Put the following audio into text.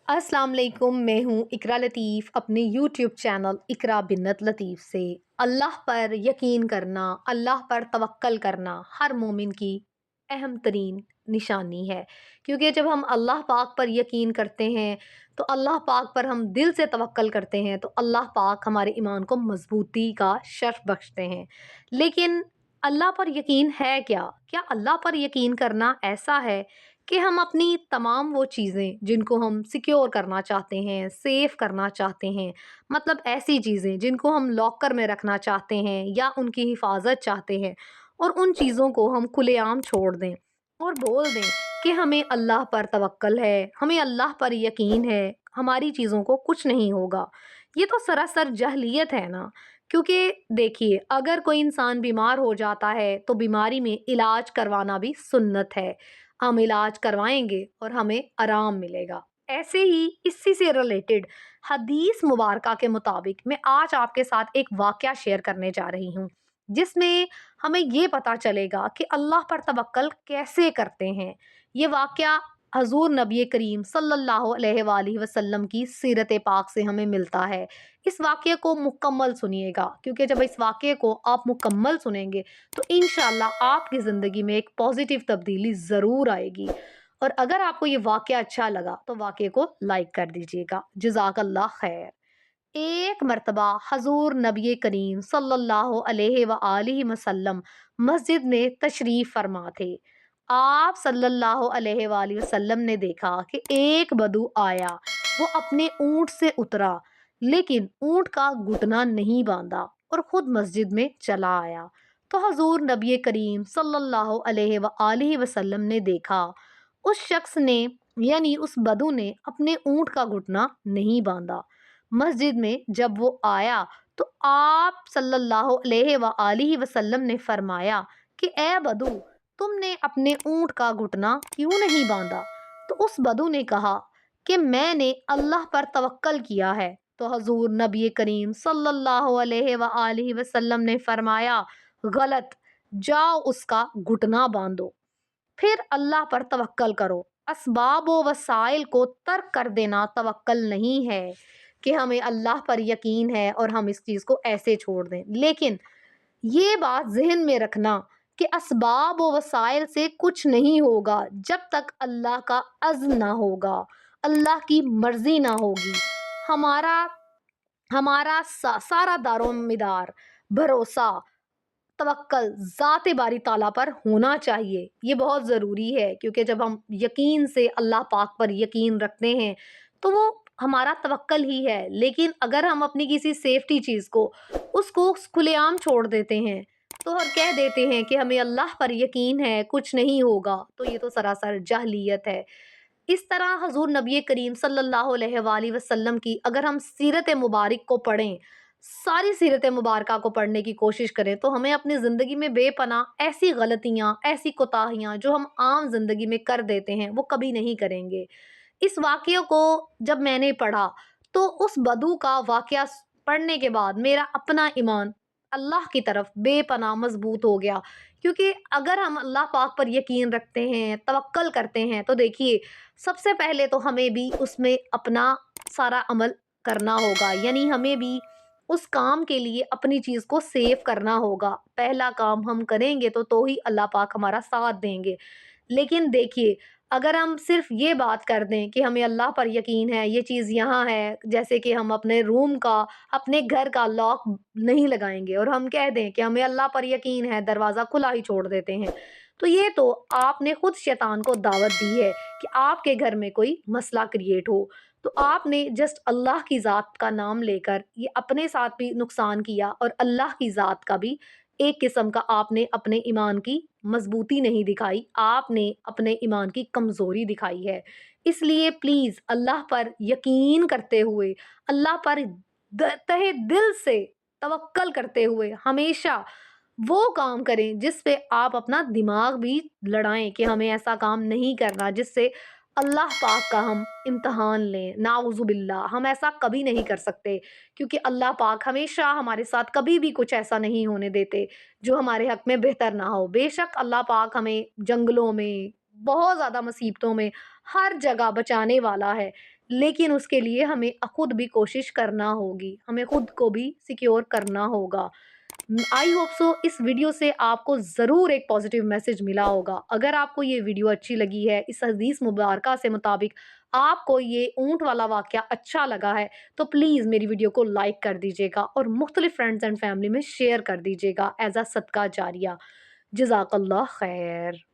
अस्सलाम वालेकुम। मैं हूँ इकरा लतीफ़ अपने यूट्यूब चैनल इकरा बिन्नत लतीफ़ से। अल्लाह पर यकीन करना, अल्लाह पर तवक्कल करना हर मोमिन की अहम तरीन निशानी है। क्योंकि जब हम अल्लाह पाक पर यकीन करते हैं, तो अल्लाह पाक पर हम दिल से तवक्कल करते हैं, तो अल्लाह पाक हमारे ईमान को मजबूती का शर्फ बख्शते हैं। लेकिन अल्लाह पर यकीन है क्या? क्या अल्लाह पर यकीन करना ऐसा है कि हम अपनी तमाम वो चीज़ें जिनको हम सिक्योर करना चाहते हैं, सेव करना चाहते हैं, मतलब ऐसी चीज़ें जिनको हम लॉकर में रखना चाहते हैं या उनकी हिफाजत चाहते हैं, और उन चीज़ों को हम खुलेआम छोड़ दें और बोल दें कि हमें अल्लाह पर तवक्कल है, हमें अल्लाह पर यकीन है, हमारी चीज़ों को कुछ नहीं होगा। ये तो सरासर जहलियत है ना। क्योंकि देखिए, अगर कोई इंसान बीमार हो जाता है तो बीमारी में इलाज करवाना भी सुन्नत है। हम इलाज करवाएंगे और हमें आराम मिलेगा। ऐसे ही इसी से रिलेटेड हदीस मुबारका के मुताबिक मैं आज आपके साथ एक वाकया शेयर करने जा रही हूँ, जिसमें हमें ये पता चलेगा कि अल्लाह पर तवक्कल कैसे करते हैं। ये वाकया हजूर नबी करीम सल्लल्लाहु अलैहि वसल्लम की सीरत पाक से हमें मिलता है। इस वाकये को मुकम्मल सुनिएगा, क्योंकि जब इस वाकये को आप मुकम्मल सुनेंगे तो इंशाल्लाह आपकी ज़िंदगी में एक पॉजिटिव तब्दीली ज़रूर आएगी। और अगर आपको ये वाकया अच्छा लगा तो वाकये को लाइक कर दीजिएगा। जज़ाकल्लाह खैर। एक मर्तबा हजूर नबी करीम सल्लल्लाहु अलैहि वसल्लम मस्जिद में तशरीफ फरमा थे। आप सल्लल्लाहु अलैहि वसल्लम ने देखा कि एक बदू आया। वो अपने ऊंट से उतरा, लेकिन ऊंट का घुटना नहीं बांधा और खुद मस्जिद में चला आया। तो हजूर नबी करीम सल्लल्लाहु अलैहि वसल्लम ने देखा उस शख्स ने, यानी उस बदू ने अपने ऊंट का घुटना नहीं बांधा। मस्जिद में जब वो आया तो आप सल्लल्लाहु अलैहि वसल्लम ने फरमाया कि ए बदू, तुमने अपने ऊंट का घुटना क्यों नहीं बांधा? तो उस बदू ने कहा कि मैंने अल्लाह पर तवक्कल किया है। तो हजूर नबी करीम सल्लल्लाहु अलैहि वसल्लम ने फरमाया, गलत, जाओ उसका घुटना बांधो, फिर अल्लाह पर तवक्कल करो। असबाब व वसाइल को तर्क कर देना तवक्कल नहीं है कि हमें अल्लाह पर यकीन है और हम इस चीज़ को ऐसे छोड़ दें। लेकिन ये बात ज़हन में रखना कि असबाब व वसाइल से कुछ नहीं होगा जब तक अल्लाह का अज़्न ना होगा, अल्लाह की मर्ज़ी ना होगी। हमारा हमारा सारा दारोमदार भरोसा, तवक्कल ज़ात बारी ताला पर होना चाहिए। ये बहुत ज़रूरी है, क्योंकि जब हम यकीन से अल्लाह पाक पर यकीन रखते हैं तो वो हमारा तवक्कल ही है। लेकिन अगर हम अपनी किसी सेफ्टी चीज़ को उसको खुलेआम छोड़ देते हैं तो और कह देते हैं कि हमें अल्लाह पर यकीन है, कुछ नहीं होगा, तो ये तो सरासर जाहलियत है। इस तरह हजूर नबी करीम सल्लल्लाहु अलैहि वसल्लम की अगर हम सीरत मुबारक को पढ़ें, सारी सीरत मुबारक को पढ़ने की कोशिश करें, तो हमें अपनी ज़िंदगी में बेपनाह ऐसी गलतियाँ, ऐसी कोताहियाँ जो हम आम ज़िंदगी में कर देते हैं, वो कभी नहीं करेंगे। इस वाक़ये को जब मैंने पढ़ा तो उस बदू का वाक़या पढ़ने के बाद मेरा अपना ईमान अल्लाह की तरफ बेपनाह मज़बूत हो गया। क्योंकि अगर हम अल्लाह पाक पर यकीन रखते हैं, तवक्कल करते हैं, तो देखिए, सबसे पहले तो हमें भी उसमें अपना सारा अमल करना होगा, यानी हमें भी उस काम के लिए अपनी चीज़ को सेव करना होगा। पहला काम हम करेंगे तो ही अल्लाह पाक हमारा साथ देंगे। लेकिन देखिए, अगर हम सिर्फ ये बात कर दें कि हमें अल्लाह पर यकीन है, ये चीज़ यहाँ है, जैसे कि हम अपने रूम का, अपने घर का लॉक नहीं लगाएंगे और हम कह दें कि हमें अल्लाह पर यकीन है, दरवाज़ा खुला ही छोड़ देते हैं, तो ये तो आपने खुद शैतान को दावत दी है कि आपके घर में कोई मसला क्रिएट हो। तो आपने जस्ट अल्लाह की ज़ात का नाम लेकर ये अपने साथ भी नुकसान किया और अल्लाह की ज़ात का भी एक किस्म का आपने अपने ईमान की मजबूती नहीं दिखाई, आपने अपने ईमान की कमज़ोरी दिखाई है। इसलिए प्लीज़ अल्लाह पर यकीन करते हुए, अल्लाह पर तहे दिल से तवक्कल करते हुए हमेशा वो काम करें जिस पे आप अपना दिमाग भी लड़ाएं कि हमें ऐसा काम नहीं करना जिससे अल्लाह पाक का हम इम्तहान लें। नाउज़ुबिल्लाह, हम ऐसा कभी नहीं कर सकते, क्योंकि अल्लाह पाक हमेशा हमारे साथ कभी भी कुछ ऐसा नहीं होने देते जो हमारे हक में बेहतर ना हो। बेशक अल्लाह पाक हमें जंगलों में, बहुत ज़्यादा मुसीबतों में, हर जगह बचाने वाला है। لیکن اس کے لیے ہمیں خود بھی کوشش کرنا ہوگی، ہمیں خود کو بھی سیکیور کرنا ہوگا۔ I hope so us video سے آپ کو ضرور ایک پازیٹیو میسج ملا ہوگا۔ اگر آپ کو یہ ویڈیو اچھی لگی ہے، اس حدیث مبارکہ سے مطابق آپ کو یہ اونٹ والا واقعہ اچھا لگا ہے، تو پلیز میری ویڈیو کو لائک کر دیجیے گا اور مختلف فرینڈز اینڈ فیملی میں شیئر کر دیجیے گا ایز اے صدقہ جاریہ۔ جزاک اللہ خیر۔